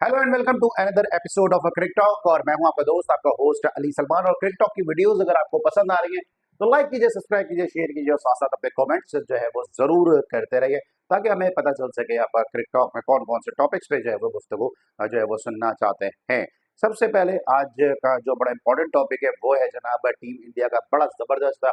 Hello and welcome to another episode of Crick Talk. और मैं हूं आपका दोस्त, आपका होस्ट अली सलमान। और क्रिक टॉक की वीडियोस अगर आपको पसंद आ रही हैं तो लाइक कीजिए, सब्सक्राइब कीजिए, शेयर कीजिए और साथ साथ अपने कमेंट्स जो है वो जरूर करते रहिए ताकि हमें पता चल सके आप क्रिक टॉक में कौन कौन से टॉपिक्स पे जो है वो गुफ्तगू जो है वो सुनना चाहते हैं। सबसे पहले आज का जो बड़ा इंपॉर्टेंट टॉपिक है वो है जनाब टीम इंडिया का बड़ा जबरदस्त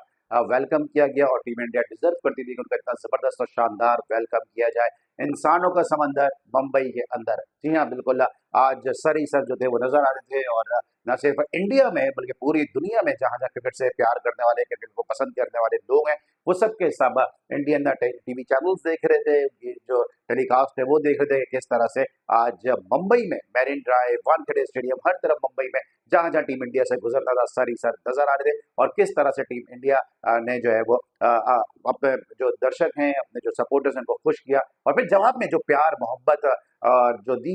वेलकम किया गया। और टीम इंडिया डिजर्व करती थी कि उनका इतना जबरदस्त और शानदार वेलकम किया जाए। इंसानों का समंदर मुंबई के अंदर, जी हाँ बिल्कुल। आज सर ही सर जो थे वो नजर आ रहे थे। और न सिर्फ इंडिया में बल्कि पूरी दुनिया में जहां जहां क्रिकेट से प्यार करने वाले, क्रिकेट को पसंद करने वाले लोग हैं, वो सब के सब इंडियन टीवी चैनल्स देख रहे थे। ये जो टेलीकास्ट है वो देख रहे थे कि किस तरह से आज मुंबई में मैरिन ड्राइव, वानखेड़े स्टेडियम, हर तरफ मुंबई में जहां जहां टीम इंडिया से गुजरता था सर ही सर नजर आ रहे थे। और किस तरह से टीम इंडिया ने जो है वो अपने जो दर्शक हैं, अपने जो सपोर्टर्स हैं, उनको खुश किया। और फिर जवाब में जो प्यार मोहब्बत जो दी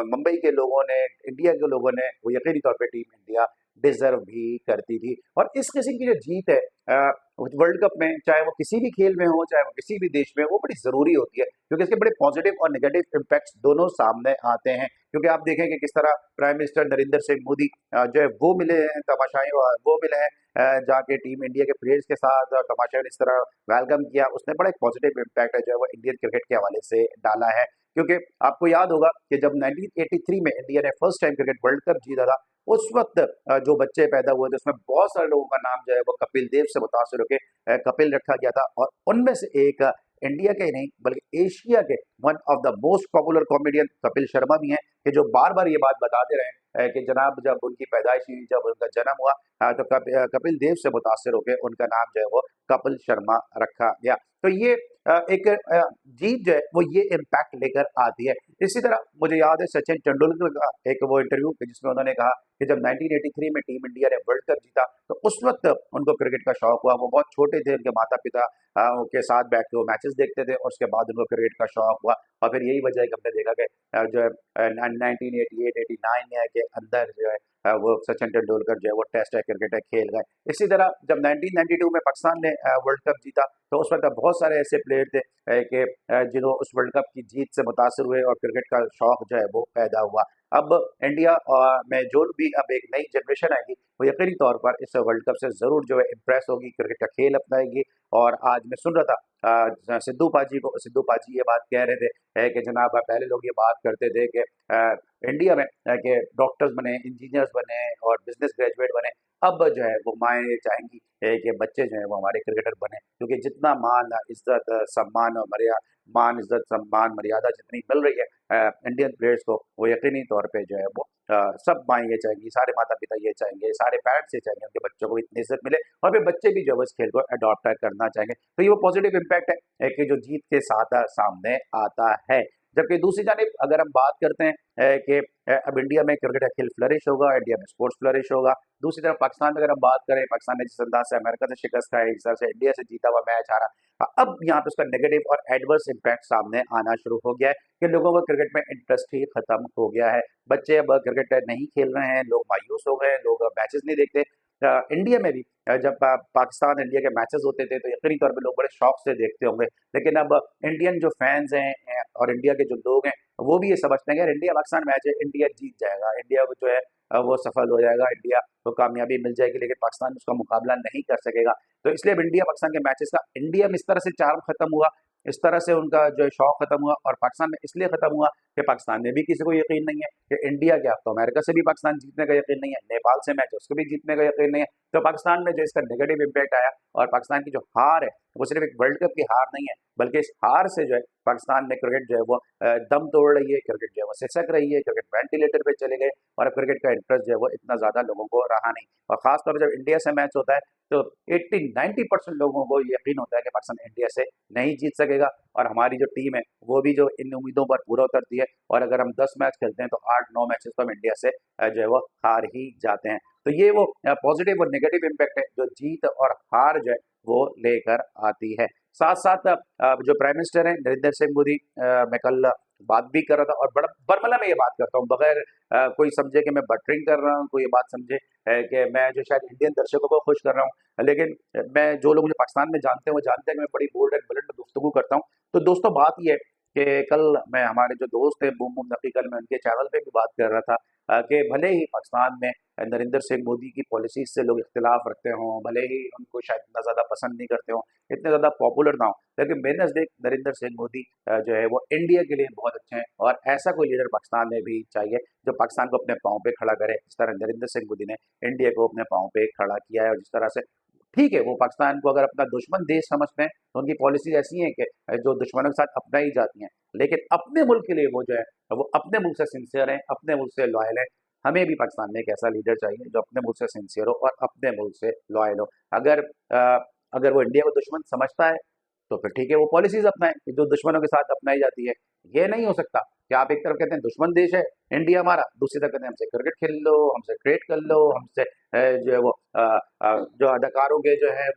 मुंबई के लोगों ने, इंडिया के लोगों ने, वो यकीनी तौर पे टीम इंडिया डिजर्व भी करती थी। और इस किस्म की जो जीत है वर्ल्ड कप में, चाहे वो किसी भी खेल में हो, चाहे वो किसी भी देश में, वो बड़ी जरूरी होती है क्योंकि इसके बड़े पॉजिटिव और नेगेटिव इम्पैक्ट्स दोनों सामने आते हैं। क्योंकि आप देखें कि किस तरह प्राइम मिनिस्टर नरेंद्र सिंह मोदी जो है वो मिले हैं तमाशाई, वो मिले हैं जाके टीम इंडिया के प्लेयर्स के साथ, और तमाशाई ने इस तरह वेलकम किया। उसने बड़ा एक पॉजिटिव इम्पैक्ट है जो है वो इंडियन क्रिकेट के हवाले से डाला है। क्योंकि आपको याद होगा कि जब 1983 में इंडिया ने first time cricket world cup जीता था, उस वक्त जो बच्चे पैदा हुए थे उसमें बहुत सारे लोगों का नाम जो है वो कपिल देव से मुतासिर होकर कपिल रखा गया था। और उनमें से एक इंडिया के ही नहीं बल्कि एशिया के one of the most popular comedian Kapil Sharma भी हैं, कि जो बार बार ये बात बताते रहे कि जनाब जब उनकी पैदाइश हुई, जब उनका जन्म हुआ, तो कपिल देव से मुतासिर होकर उनका नाम जो है वो कपिल शर्मा रखा गया। तो ये एक जीत जो है वो ये इम्पैक्ट लेकर आती है। इसी तरह मुझे याद है सचिन तेंदुलकर का एक वो इंटरव्यू जिसमें उन्होंने कहा कि जब 1983 में टीम इंडिया ने वर्ल्ड कप जीता तो उस वक्त उनको क्रिकेट का शौक हुआ। वो बहुत छोटे थे, उनके माता पिता के साथ बैठ के वो मैचेस देखते थे और उसके बाद उनको क्रिकेट का शौक हुआ। और फिर यही वजह है कि हमने देखा कि जो है 1988-89 के अंदर जो है वो सचिन तेंदुलकर जो है वो टेस्ट क्रिकेट खेल गए। इसी तरह जब 1992 में पाकिस्तान ने वर्ल्ड कप जीता तो उस वक्त बहुत सारे ऐसे प्लेयर थे कि जिन्होंने उस वर्ल्ड कप की जीत से मुतासर हुए और क्रिकेट का शौक जो है वो पैदा हुआ। अब इंडिया में जो भी अब एक नई जनरेशन आएगी वो यकीनी तौर पर इस वर्ल्ड कप से जरूर जो है इम्प्रेस होगी, क्रिकेट का खेल अपनाएगी। और आज मैं सुन रहा था सिद्धू पाजी ये बात कह रहे थे कि जनाब पहले लोग ये बात करते थे कि इंडिया में कि डॉक्टर्स बने, इंजीनियर्स बने और बिजनेस ग्रेजुएट बने। अब जो है वो माएँ चाहेंगी कि बच्चे जो है वो हमारे क्रिकेटर बने, क्योंकि जितना मान इज्जत सम्मान और मान इज्जत सम्मान मर्यादा जितनी मिल रही है इंडियन प्लेयर्स को, वो यकीनी तौर पे जो है वो सब माएँ ये चाहेंगी, सारे माता पिता ये चाहेंगे, सारे पेरेंट्स ये चाहेंगे उनके बच्चों को इतनी इज्जत मिले और फिर बच्चे भी जो है इस खेल को अडॉप्ट करना चाहेंगे। तो ये वो पॉजिटिव इम्पैक्ट है कि जो जीत के साथ सामने आता है। जबकि दूसरी जानिब अगर हम बात करते हैं कि अब इंडिया में क्रिकेट का खेल फ्लरिश होगा, इंडिया में स्पोर्ट्स फ्लरिश होगा। दूसरी तरफ पाकिस्तान में अगर हम बात करें, पाकिस्तान ने जिस अंदाज से अमेरिका से शिकस्त खाई, जिस तरह से इंडिया से जीता हुआ मैच हारा, अब यहाँ पे उसका नेगेटिव और एडवर्स इम्पैक्ट सामने आना शुरू हो गया है कि लोगों का क्रिकेट में इंटरेस्ट ही खत्म हो गया है। बच्चे अब क्रिकेट नहीं खेल रहे हैं, लोग मायूस हो गए, लोग मैचेस नहीं देखते। इंडिया में भी जब पाकिस्तान इंडिया के मैचेस होते थे तो यकीनी तौर पे लोग बड़े शौक से देखते होंगे। लेकिन अब इंडियन जो फैंस हैं और इंडिया के जो लोग हैं वो भी ये समझते हैं कि यार इंडिया पाकिस्तान मैच है, इंडिया जीत जाएगा, इंडिया वो जो है वो सफल हो जाएगा, इंडिया को कामयाबी मिल जाएगी, लेकिन पाकिस्तान उसका मुकाबला नहीं कर सकेगा। तो इसलिए अब इंडिया पाकिस्तान के मैचेस का इंडिया में इस तरह से चार्म खत्म हुआ, इस तरह से उनका जो है शौक खत्म हुआ। और पाकिस्तान में इसलिए खत्म हुआ कि पाकिस्तान में भी किसी को यकीन नहीं है कि इंडिया क्या, तो अमेरिका से भी पाकिस्तान जीतने का यकीन नहीं है, नेपाल से मैच है उसको भी जीतने का यकीन नहीं है। तो पाकिस्तान में जो इसका नेगेटिव इम्पैक्ट आया और पाकिस्तान की जो हार है वो सिर्फ एक वर्ल्ड कप की हार नहीं है, बल्कि इस हार से जो है पाकिस्तान में क्रिकेट जो है वो दम तोड़ रही है, क्रिकेट जो है वो सिसक रही है, क्रिकेट वेंटिलेटर पे चले गए और अब क्रिकेट का इंटरेस्ट जो है वो इतना ज्यादा लोगों को रहा नहीं। और खासतौर पर जब इंडिया से मैच होता है तो 80-90% लोगों को यकीन होता है कि पाकिस्तान इंडिया से नहीं जीत सकेगा। और हमारी जो टीम है वो भी जो इन उम्मीदों पर पूरा उतरती है। और अगर हम 10 मैच खेलते हैं तो 8-9 मैचेस तो हम इंडिया से जो है वो हार ही जाते हैं। तो ये वो पॉजिटिव और नेगेटिव इम्पैक्ट है जो जीत और हार जो है वो लेकर आती है। साथ साथ जो प्राइम मिनिस्टर हैं नरेंद्र सिंह मोदी, मैं कल बात भी कर रहा था और बड़ा बरमला में ये बात करता हूँ, बगैर कोई समझे कि मैं बटरिंग कर रहा हूँ, कोई ये बात समझे कि मैं जो शायद इंडियन दर्शकों को खुश कर रहा हूँ। लेकिन मैं जो लोग मुझे पाकिस्तान में जानते हैं वो जानते हैं कि मैं बड़ी बोल्ड एंड बुलेंट गुफ्तगू करता हूँ। तो दोस्तों बात ये है कि कल मैं हमारे जो दोस्त थे बूम बूम नकी, कल मैं उनके चैनल पे भी बात कर रहा था कि भले ही पाकिस्तान में नरेंद्र सिंह मोदी की पॉलिसीज से लोग इख्तिलाफ रखते हों, भले ही उनको शायद इतना ज़्यादा पसंद नहीं करते हों, इतने ज़्यादा पॉपुलर ना हो, लेकिन मेरे नज़दीक नरेंद्र सिंह मोदी जो है वो इंडिया के लिए बहुत अच्छे हैं। और ऐसा कोई लीडर पाकिस्तान में भी चाहिए जो पाकिस्तान को अपने पाँव पे खड़ा करे, जिस तरह नरेंद्र सिंह मोदी ने इंडिया को अपने पाँव पे खड़ा किया है। और जिस तरह से ठीक है, वो पाकिस्तान को अगर अपना दुश्मन देश समझते हैं तो उनकी पॉलिसी ऐसी है कि जो दुश्मनों के साथ अपनाई जाती हैं, लेकिन अपने मुल्क के लिए वो जो है वो अपने मुल्क से सिंसियर हैं, अपने मुल्क से लॉयल है। हमें भी पाकिस्तान में एक ऐसा लीडर चाहिए जो अपने मुल्क से सिंसियर हो और अपने मुल्क से लॉयल हो। अगर अगर वो इंडिया को दुश्मन समझता है तो फिर ठीक है, वो पॉलिसीज अपनाएं कि जो दुश्मनों के साथ अपनाई जाती है। ये नहीं हो सकता कि आप एक तरफ कहते हैं दुश्मन देश है इंडिया हमारा, दूसरी तरफ कहते हैं हमसे क्रिकेट खेल लो, हमसे क्रिकेट कर लो, हमसे जो है वो जो अदाकारों के जो है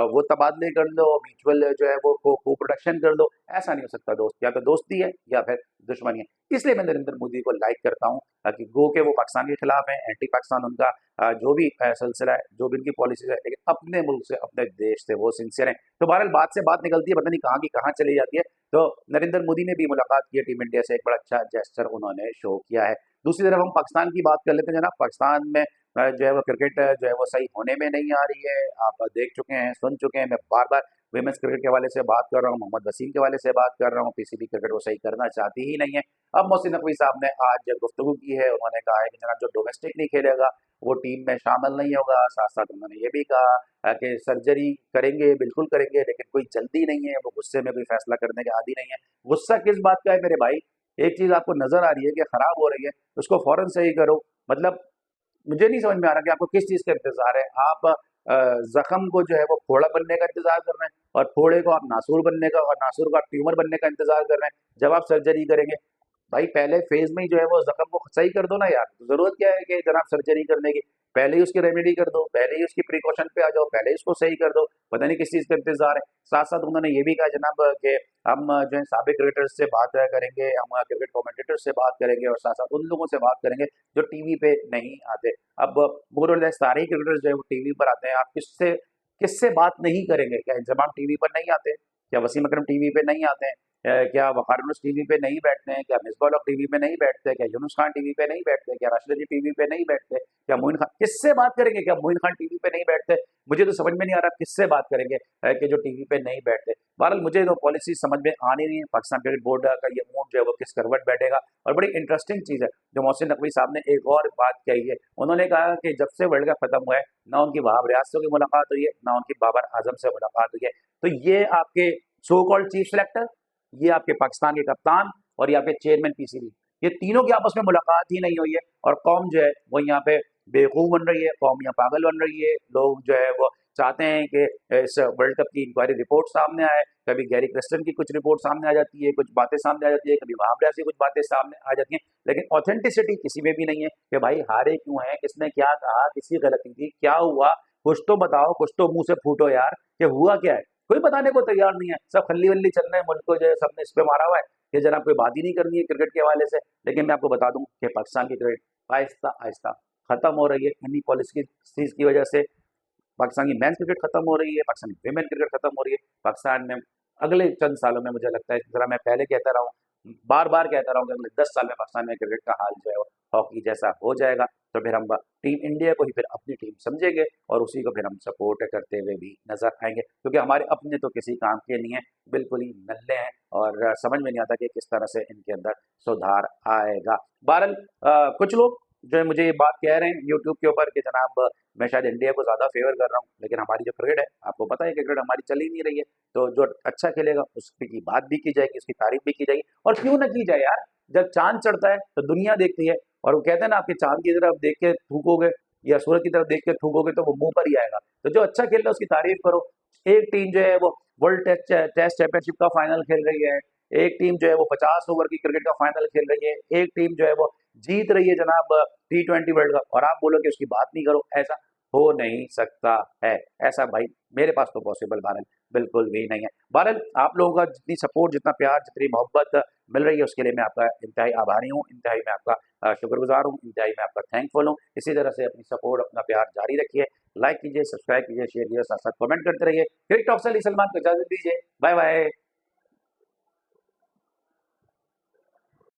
वो तबादले कर लो, म्यूचुअल जो है वो को प्रोडक्शन कर दो। ऐसा नहीं हो सकता दोस्त, या तो दोस्ती है या फिर दुश्मनी है। इसलिए मैं नरेंद्र मोदी को लाइक करता हूँ कि गो के वो पाकिस्तान के खिलाफ है, एंटी पाकिस्तान उनका जो भी सिलसिला है, जो भी उनकी पॉलिसीज है, लेकिन अपने मुल्क से अपने देश से वो सिंसियर है। तो बहरहाल बात से बात निकलती है, पता नहीं कहाँ की कहाँ चली जाती है। तो नरेंद्र मोदी ने भी मुलाकात की है टीम इंडिया से, एक बड़ा अच्छा जेस्चर उन्होंने शो किया है। दूसरी तरफ हम पाकिस्तान की बात कर लेते हैं जनाब। पाकिस्तान में जो है वो क्रिकेट जो है वो सही होने में नहीं आ रही है। आप देख चुके हैं, सुन चुके हैं, मैं बार बार विमेंस क्रिकेट के हवाले से बात कर रहा हूँ, मोहम्मद वसीम के हवाले से बात कर रहा हूँ, पीसीबी क्रिकेट वो सही करना चाहती ही नहीं है। अब मोहसिन नकवी साहब ने आज गुफ्तगू की है, उन्होंने कहा है कि जनाब जो डोमेस्टिक नहीं खेलेगा वो टीम में शामिल नहीं होगा। साथ साथ उन्होंने ये भी कहा कि सर्जरी करेंगे, बिल्कुल करेंगे, लेकिन कोई जल्दी नहीं है, वो गुस्से में कोई फैसला करने के आदी नहीं है। गुस्सा किस बात का है मेरे भाई? एक चीज आपको नजर आ रही है कि खराब हो रही है, उसको फौरन सही करो। मतलब मुझे नहीं समझ में आ रहा कि आपको किस चीज का इंतजार है। आप जख्म को जो है वो फोड़ा बनने का इंतजार कर रहे हैं, और फोड़े को आप नासूर बनने का, और नासूर को आप ट्यूमर बनने का इंतजार कर रहे हैं जब आप सर्जरी करेंगे। भाई पहले फेज में ही जो है वो जख्म को सही कर दो ना यार। जरूरत क्या है कि जनाब सर्जरी करने की? पहले ही उसकी रेमेडी कर दो, पहले ही उसकी प्रिकॉशन पे आ जाओ, पहले ही उसको सही कर दो। पता नहीं किस चीज का इंतजार है। साथ साथ उन्होंने ये भी कहा जनाब कि हम जो है साबिक क्रिकेटर्स से बात करेंगे, हम क्रिकेट कमेंटेटर्स से बात करेंगे, और साथ साथ उन लोगों से बात करेंगे जो टीवी पे नहीं आते। अब मोर और लेस सारे ही क्रिकेटर्स जो है वो टीवी पर आते हैं। आप किससे किससे बात नहीं करेंगे? क्या इंजमाम टीवी पर नहीं आते? क्या वसीम अकरम टीवी पे नहीं आते हैं? क्या वकार यूनुस टीवी पे नहीं बैठते हैं? क्या मिसबाह हक टीवी पे नहीं बैठते हैं? क्या यूनुस खान टीवी पे नहीं बैठते हैं? क्या राशिद अली टीवी पे नहीं बैठते? क्या मोइन खान? किससे बात करेंगे? क्या मोइन खान टीवी पे नहीं बैठते? मुझे तो समझ में नहीं आ रहा किससे बात करेंगे कि जो टीवी पे नहीं बैठते। बहरहाल मुझे तो पॉलिसी समझ में आनी नहीं है। पाकिस्तान क्रिकेट बोर्ड का ये मूव जो है वो किस करवट बैठेगा। और बड़ी इंटरेस्टिंग चीज़ है जो मोहसिन नकवी साहब ने एक और बात कही है। उन्होंने कहा कि जब से वर्ल्ड कप खत्म हुआ है, ना उनकी वहाब रियाज से कोई मुलाकात हुई है, ना उनकी बाबर आजम से मुलाकात हुई है। तो ये आपके सो कॉल्ड चीफ सेलेक्टर, ये आपके पाकिस्तान के कप्तान, और ये आपके चेयरमैन पीसीबी, ये तीनों की आपस में मुलाकात ही नहीं हुई है। और कौम जो है वो यहाँ पे बेवकूफ़ बन रही है, कौम यहाँ पागल बन रही है। लोग जो है वो चाहते हैं कि इस वर्ल्ड कप की इंक्वायरी रिपोर्ट सामने आए। कभी गैरी क्रिस्टन की कुछ रिपोर्ट सामने आ जाती है, कुछ बातें सामने आ जाती है, कभी वहाब रियाज की कुछ बातें सामने आ जाती हैं, लेकिन ऑथेंटिसिटी किसी में भी नहीं है कि भाई हारे क्यों हैं, किसने क्या कहा, किसकी गलती थी, क्या हुआ। कुछ तो बताओ, कुछ तो मुंह से फूटो यार कि हुआ क्या है। कोई बताने को तैयार नहीं है। सब खल्ली वल्ली चल रहे हैं, मुल्क को जो है सबने इस पे मारा हुआ है कि जनाब कोई बात ही नहीं करनी है क्रिकेट के हवाले से। लेकिन मैं आपको बता दूं कि पाकिस्तान की क्रिकेट आहिस्ता आहिस्ता खत्म हो रही है इन्हीं पॉलिसी की वजह से। पाकिस्तान की मेंस क्रिकेट खत्म हो रही है, पाकिस्तान की विमेन क्रिकेट खत्म हो रही है। पाकिस्तान में अगले चंद सालों में मुझे लगता है, जरा मैं पहले कहता रहा हूँ, बार बार कहता रहा हूँ कि अगले 10 साल में पाकिस्तान में क्रिकेट का हाल जो है वो हॉकी जैसा हो जाएगा। तो फिर हम टीम इंडिया को ही फिर अपनी टीम समझेंगे, और उसी को फिर हम सपोर्ट करते हुए भी नजर आएंगे, क्योंकि हमारे अपने तो किसी काम के नहीं है, बिल्कुल ही नल्ले हैं। और समझ में नहीं आता कि किस तरह से इनके अंदर सुधार आएगा। बहरहाल कुछ लोग जो है मुझे ये बात कह रहे हैं यूट्यूब के ऊपर कि जनाब मैं शायद इंडिया को ज़्यादा फेवर कर रहा हूँ, लेकिन हमारी जो क्रिकेट है, आपको पता है कि क्रिकेट हमारी चल ही नहीं रही है। तो जो अच्छा खेलेगा उसकी बात भी की जाएगी, उसकी तारीफ भी की जाएगी। और क्यों ना की जाए यार, जब चांद चढ़ता है तो दुनिया देखती है, और वो कहते हैं ना, आपके चांद की तरफ देख के थूकोगे या सूरज की तरफ देख के थूकोगे तो वो मुंह पर ही आएगा। तो जो अच्छा खेल रहा है उसकी तारीफ करो। एक टीम जो है वो वर्ल्ड टेस्ट चैंपियनशिप का फाइनल खेल रही है, एक टीम जो है वो 50 ओवर की क्रिकेट का फाइनल खेल रही है, एक टीम जो है वो जीत रही है जनाब T20 वर्ल्ड कप, और आप बोलो कि उसकी बात नहीं करो। ऐसा हो नहीं सकता है। ऐसा भाई मेरे पास तो पॉसिबल भारत बिल्कुल भी नहीं है। भारत आप लोगों का जितनी सपोर्ट, जितना प्यार, जितनी मोहब्बत मिल रही है उसके लिए मैं आपका इंतहाई आभारी हूँ, इंतहाई मैं आपका शुक्रगुजार हूँ, इंतहाई मैं आपका थैंकफुल हूँ। इसी तरह से अपनी सपोर्ट, अपना प्यार जारी रखिए। लाइक कीजिए, सब्सक्राइब कीजिए, शेयर कीजिए, साथ साथ कमेंट करते रहिए। क्रिकेट टॉक से अली सलमान को इजाजत दीजिए। Bye bye.